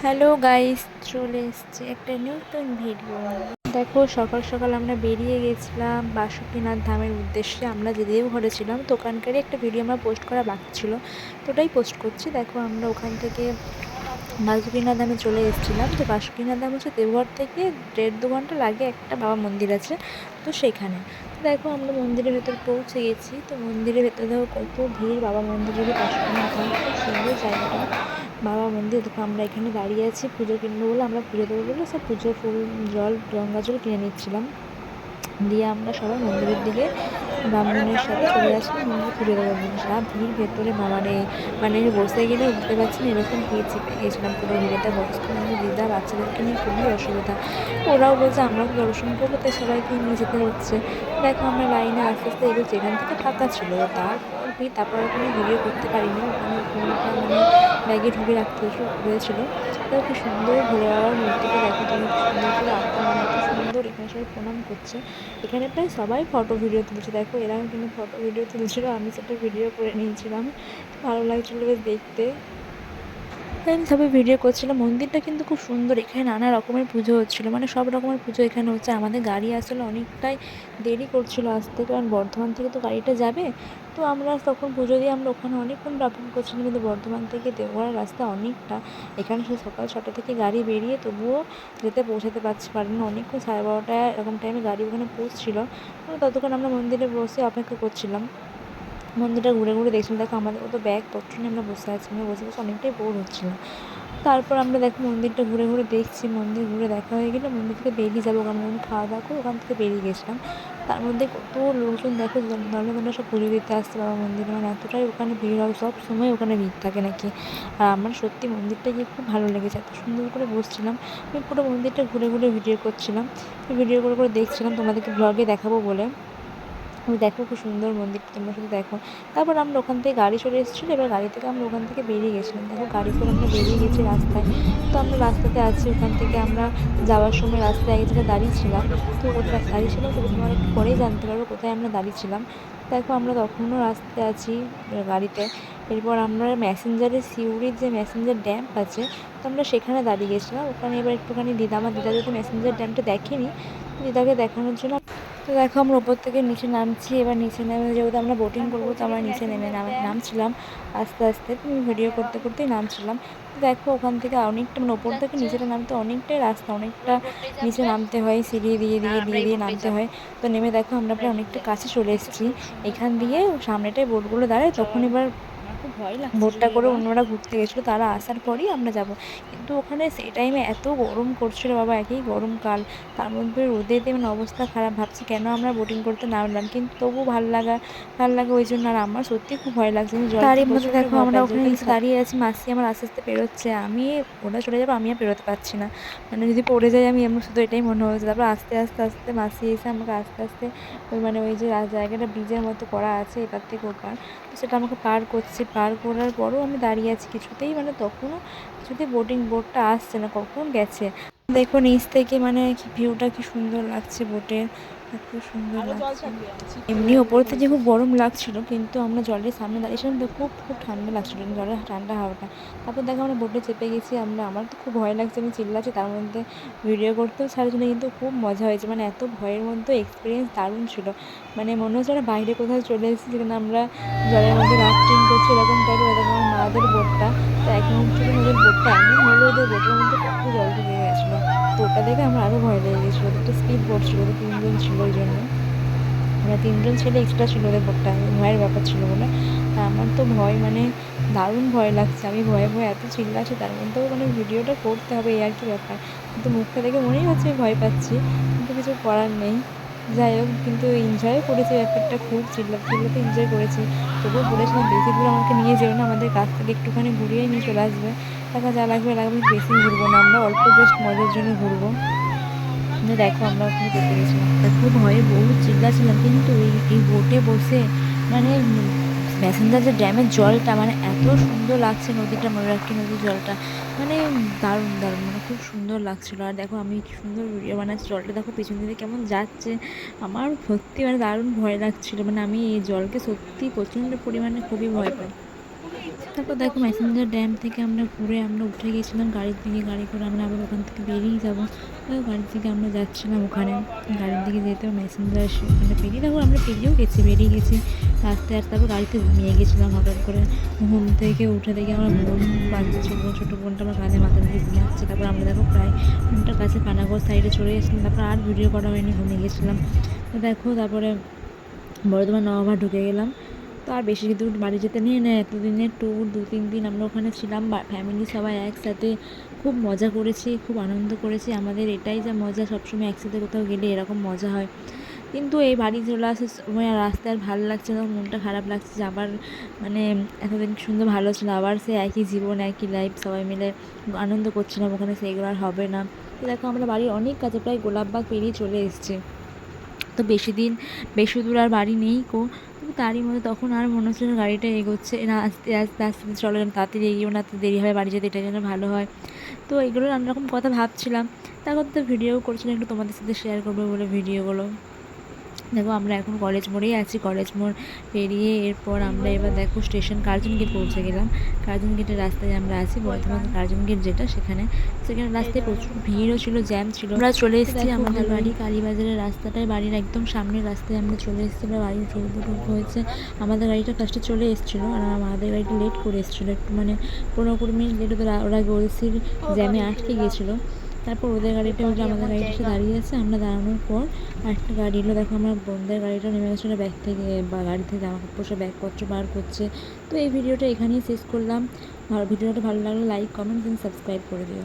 Hello guys, চলে এসছে একটা নতুন ভিডিও। দেখো, সকাল সকাল আমরা বেরিয়ে গেছিলাম বাসুকীনাথ ধামের উদ্দেশ্যে। আমরা যে দেওঘরে ছিলাম তো ওখানকারই একটা ভিডিও আমার পোস্ট করা বাকি ছিল, তো ওটাই পোস্ট করছি। দেখো, আমরা ওখান থেকে বাসুকীনাথ ধামে চলে এসেছিলাম। তো বাসুকীনাথ ধাম হচ্ছে দেওঘর থেকে 1.5-2 ঘন্টা লাগে, একটা বাবা মন্দির আছে তো সেখানে। তো দেখো, আমরা মন্দিরের ভেতর পৌঁছে গেছি। তো মন্দিরের ভেতরে দেখো কত ভিড়, বাবা মন্দিরের বাসুকীনাথ ধাম, খুব সুন্দর জায়গাটা। বাবা মন্দির দেখো, আমরা এখানে দাঁড়িয়ে আছি পুজো কিনবো বলে, আমরা পুজো দেবো বলে সব পুজো ফুল জল গঙ্গা জল কিনে নিচ্ছিলাম। দিয়ে আমরা সবাই মন্দিরের দিকে ব্রাহ্মণের সাথে চলে আসলাম মন্দিরে পুজো দেবো বলে। যা ভিড় ভেতরে মানে বসে গেলে উঠতে পারছি না, এরকম ভিড় চেপে গেছিলাম পুরো ভিড়েতে। বয়স্ক মানুষ, দিদা, বাচ্চাদেরকে নিয়ে খুবই অসুবিধা। ওরাও বলছে আমরাও দর্শন করবো, তাই সবাইকে নিয়ে যেতে হচ্ছে। দেখো, আমরা লাইনে আস্তে আস্তে এগোচ্ছি, এখান থেকে ফাঁকা ছিল, তারপর ভিড়। তারপর ওখানে ভিডিও করতে পারিনি, ওখানে ফোনটা ব্যাগে ঢুকে রাখতে হয়েছিল। দেখো কি সুন্দর ভোলে বাবার মূর্তিটা, দেখো তুমি কি সুন্দর করে আঁকা, এত সুন্দর। এখানে সবাই প্রণাম করছে, এখানে প্রায় সবাই ফটো ভিডিও তুলছে। দেখো, এরাও কিন্তু ফটো ভিডিও তুলছিল, আমি সেটা ভিডিও করে নিয়েছিলাম। ভালো লাগছিলো বেশ দেখতে, তাই আমি সবাই ভিডিও করছিলাম। মন্দিরটা কিন্তু খুব সুন্দর, এখানে নানা রকমের পুজো হচ্ছিলো, মানে সব রকমের পুজো এখানে হচ্ছে। আমাদের গাড়ি আসলে অনেকটাই দেরি করছিলো আসতে, কারণ বর্ধমান থেকে তো গাড়িটা যাবে। তো আমরা তখন পুজো দিয়ে আমরা ওখানে অনেকক্ষণ অপেক্ষা করছিলাম, কিন্তু বর্ধমান থেকে দেওঘরের রাস্তা অনেকটা। এখানে সে সকাল 6টা থেকে গাড়ি বেরিয়ে তবুও পৌঁছাতে পারিনি। অনেকক্ষণ 12:30 এরকম টাইমে গাড়ি ওখানে পৌঁছছিল। ততক্ষণ আমরা মন্দিরে বসে অপেক্ষা করছিলাম, মন্দিরটা ঘুরে ঘুরে দেখছিলাম। দেখো, আমাদের কত ব্যাগপত্র নিয়ে আমরা বসে আছি, আমরা বসে বসে অনেকটাই বোর হচ্ছিলাম। তারপর আমরা দেখো মন্দিরটা ঘুরে ঘুরে দেখছি, মন্দির ঘুরে দেখা হয়ে গেলে মন্দির থেকে বেরিয়ে যাবো, কারণ আমি খাওয়া দাওয়া করে ওখান থেকে বেরিয়ে গেছিলাম। তার মধ্যে কত লোকজন, দেখো দলে দলে সব পুজো দিতে আসছে বাবা মন্দিরে, মানে এতটাই ওখানে ভিড় হয়, সব সময় ওখানে ভিড় থাকে নাকি। আর আমার সত্যি মন্দিরটা গিয়ে খুব ভালো লেগেছে, এত সুন্দর করে বসছিলাম। আমি পুরো মন্দিরটা ঘুরে ঘুরে ভিডিও করছিলাম, ভিডিও করে করে দেখছিলাম তোমাদেরকে ব্লগে দেখাবো বলে। দেখো খুব সুন্দর মন্দিরটা, তোমরা শুধু দেখো। তারপর আমরা ওখান থেকে গাড়ি চলে এসেছিলো, এবার গাড়ি থেকে আমরা ওখান থেকে বেরিয়ে গেছিলাম। দেখো, গাড়ি করে আমরা বেরিয়ে গেছি রাস্তায়। তো আমরা রাস্তাতে আছি, ওখান থেকে আমরা যাওয়ার সময় রাস্তায় এক জায়গায় দাঁড়িয়েছিলাম। তো কোথায় দাঁড়িয়েছিলাম তো তোমরা একটু পরেই জানতে পারবো কোথায় আমরা দাঁড়িয়েছিলাম। দেখো, আমরা তখনও রাস্তায় আছি গাড়িতে। এরপর আমরা ম্যাসেঞ্জারের সিউড়ির যে ম্যাসেঞ্জার ড্যাম আছে, তো আমরা সেখানে দাঁড়িয়ে গেছিলাম। ওখানে এবার একটুখানি আমার দিদা যদি ম্যাসেঞ্জার ড্যামটা দেখেনি, দিদাকে দেখানোর জন্য। তো দেখো, আমরা ওপর থেকে নিচে নামছি। এবার নিচে নেমে যেহেতু আমরা বোটিং করবো, তো আমরা নিচে নেমে নামছিলাম আস্তে আস্তে, ভিডিও করতে করতেই নামছিলাম। তো দেখো, ওখান থেকে অনেকটা, মানে ওপর থেকে নিচেটা নামতে অনেকটাই রাস্তা, অনেকটা নিচে নামতে হয়, সিঁড়ি দিয়ে দিয়ে দিয়ে দিয়ে নামতে হয়। তো নেমে দেখো আমরা প্রায় অনেকটা কাছে চলে এসেছি। এখান দিয়ে সামনেটায় বোটগুলো দাঁড়ায়, তখন এবার বোটটা করে অন্যরা ঘুরতে গেছিলো, তারা আসার পরই আমরা যাব। কিন্তু ওখানে সেই টাইমে এত গরম করছিল বাবা, একই গরমকাল, তার মধ্যে রোদেতে মানে অবস্থা খারাপ। ভাবছি কেন আমরা বোটিং করতে নামলাম, কিন্তু তবু ভালো লাগে ওই জন্য। আর আমার সত্যি খুব ভয় লাগছে, তারই মধ্যে দেখো আমরা ওখানে নিচে দাঁড়িয়ে আছি, মাসি আমার আস্তে আস্তে পেরোচ্ছে, আমি ওরা চলে যাবো, আমি আর পেরোতে পারছি না, মানে যদি পড়ে যাই আমি, আমার শুধু এটাই মনে হচ্ছে। তারপর আস্তে আস্তে আস্তে মাসি এসে আমাকে আস্তে আস্তে ওই যে জায়গাটা ব্রিজের মতো করা আছে এপার থেকে ওপার, তো সেটা আমাকে পার করছে। পার করার পরও আমি দাঁড়িয়ে আছি কিছুতেই, মানে তখনও কিছুতেই বোটটা আসছে না, কখন গেছে। দেখো নিচ থেকে মানে ভিউটা কি সুন্দর লাগছে বোটের, খুব সুন্দর লাগছে। এমনি ওপর থেকে খুব গরম লাগছিল, কিন্তু আমরা জলের সামনে দাঁড়িয়েছিলাম তো খুব খুব ঠান্ডা লাগছিলো, জলের ঠান্ডা হাওয়াটা। তারপর দেখো আমরা বোটে চেপে গেছি। আমার তো খুব ভয় লাগছে, আমি চিল্লাচ্ছি, তার মধ্যে ভিডিও করতেও ছাড়ছিল, কিন্তু খুব মজা হয়েছে, মানে এত ভয়ের মধ্যে এক্সপিরিয়েন্স দারুণ ছিল। মানে মনে হচ্ছে আমরা বাইরে কোথাও চলে এসেছি, যেখানে আমরা জলের মধ্যে রাফটিং করছি এরকম টাইপের। দেখো আমার মাদের বোটটা, তো এক মিনিট জন্য ওদের বোটটা এমন হলো, ওদের বোটের মধ্যে কত জল ঢুকে গেছিলো। তো ওটা দেখে আমার আরও ভয় লেগে গেছিলো। ওদের তো স্পিড বোট ছিল, ওদের 3 জন ছিল, ওই জন্য আমরা 3 জন ছেলে এক্সট্রা ছিল ওদের বোটটা, ভয়ের ব্যাপার ছিল বলে। আর আমার তো ভয়, মানে দারুণ ভয় লাগছে, আমি ভয়ে ভয়ে এত চিল্লাচ্ছি, তার মধ্যেও মানে ভিডিওটা করতে হবে এই আর কি ব্যাপার। কিন্তু মুখটা দেখে মনেই হচ্ছে আমি ভয় পাচ্ছি, কিন্তু কিছু করার নেই। যাই হোক, কিন্তু এনজয়ও করেছি ব্যাপারটা, খুব চিল্লাতে এনজয় করেছি। তবুও বলেছিলাম বেশি দূর আমাকে নিয়ে যেও না, আমাদের কাছ থেকে একটুখানি ঘুরিয়ে নিয়ে চলে আসবে, টাকা যা লাগবে, বেশি ঘুরবো না, আমরা অল্প জাস্ট মজার জন্য ঘুরবো। দেখো আমরা ওখানে চেপে গেছিলাম, খুব ভয়ে বহু চিল্লাছিলাম, কিন্তু এই বোটে বসে মানে প্যাসেঞ্জার যে ড্যামের জলটা, মানে এত সুন্দর লাগছে নদীটা, ময়ূরাক্ষী নদীর জলটা, মানে দারুণ দারুণ, মানে খুব সুন্দর লাগছিলো। আর দেখো আমি কি সুন্দর ভিডিও বানাচ্ছি, জলটা দেখো পেছন দিকে কেমন যাচ্ছে। আমার সত্যি মানে দারুণ ভয় লাগছিলো, মানে আমি এই জলকে সত্যি প্রচণ্ড পরিমাণে খুবই ভয় পাই। তারপর দেখো ম্যাসেঞ্জার ড্যাম থেকে আমরা ঘুরে আমরা উঠে গেছিলাম গাড়ির দিকে, গাড়ি করে আমরা আবার ওখান থেকে বেরিয়ে যাবো। দেখো গাড়ির দিকে আমরা যাচ্ছিলাম, ওখানে গাড়ির দিকে যেতে ম্যাসেঞ্জার ওখানে পেরিয়ে দেখো আমরা পেরিয়েও গেছি, বেরিয়ে গেছি রাস্তায়। আর তারপর গাড়িতে ঘুমিয়ে গেছিলাম হঠাৎ করে, ঘুম থেকে উঠে দেখি আমার বোন বাচ্চা ছোটো বোনটা আমার কাঁধে মাথা দিয়ে ঘুমাচ্ছে। তারপর আমরা দেখো প্রায় বোনটার কাছে পানাগড় সাইডে চলে এসেছিলাম, তারপর আর ভিডিও করা হয়নি, ঘুমিয়ে গেছিলাম। তো দেখো তারপরে বর্ধমান নবাবহাট ঢুকে গেলাম। তো আর বেশি দূর বাড়ি যেতে নিয়ে না, এতদিনের ট্যুর 2-3 দিন আমরা ওখানে ছিলাম ফ্যামিলি সবাই একসাথে, খুব মজা করেছি, খুব আনন্দ করেছি। আমাদের এটাই যা মজা, সবসময় একসাথে কোথাও গেলে এরকম মজা হয়। কিন্তু এই বাড়ি চলে আসার সময় আর রাস্তায় আর ভালো লাগছে না, মনটা খারাপ লাগছে যে আবার মানে এতদিন সুন্দর ভালো ছিল, আবার সে একই জীবন একই লাইফ সবাই মিলে আনন্দ করছিলাম ওখানে, সেইগুলো আর হবে না। তো দেখো আমরা বাড়ির অনেক কাছে প্রায় গোলাপবাগ পেরিয়ে চলে এসেছি। তো বেশি দূর আর বাড়ি নেই কো, কিন্তু তারই মধ্যে তখন আর মনে হচ্ছে গাড়িটা এগোচ্ছে না, আস্তে আস্তে আস্তে আস্তে চলো, যেন তাড়াতাড়ি এগিয়েও না, দেরি হবে বাড়ি যেতে, এটা যেন ভালো হয়। তো এগুলো নানা রকম কথা ভাবছিলাম, তারপর তো ভিডিও করছিলাম, একটু তোমাদের সাথে শেয়ার করবো বলে ভিডিওগুলো। দেখো আমরা এখন কলেজ মোড়েই আছি, কলেজ মোড় পেরিয়ে এরপর আমরা এবার দেখো স্টেশন কার্জন গেট পৌঁছে গেলাম। কার্জন গেটের রাস্তায় আমরা আছি, বর্ধমান কার্জন গেট যেটা, সেখানে রাস্তায় প্রচুর ভিড়ও ছিল, জ্যাম ছিল। আমরা চলে এসেছি আমাদের বাড়ি কালীবাজারের রাস্তাটায়, বাড়ির একদম সামনের রাস্তায় আমরা চলে এসেছি। আমরা বাড়ির ঢুকবো হয়েছে, আমাদের গাড়িটা ফার্স্টে চলে এসেছিলো, আর আমাদের গাড়িটা লেট করে এসেছিলো একটু, মানে 15-20 মিনিট লেট হতে, ওরা গলসির জ্যামে আটকে গিয়েছিলো। তারপর ওদের গাড়িটা উঠে আমাদের গাড়িটা এসে দাঁড়িয়ে আছে, আমরা দাঁড়ানোর পর আরেকটা গাড়ি এলো, দেখো আমার বোনদের গাড়িটা নেমে গেছিলো ব্যাগ থেকে, বা গাড়ি থেকে জামা কাপড় সব ব্যাগপত্র বার করছে। তো এই ভিডিওটা এখানেই শেষ করলাম। ভিডিওটা ভালো লাগলে লাইক, কমেন্ট, সাবস্ক্রাইব করে দিও।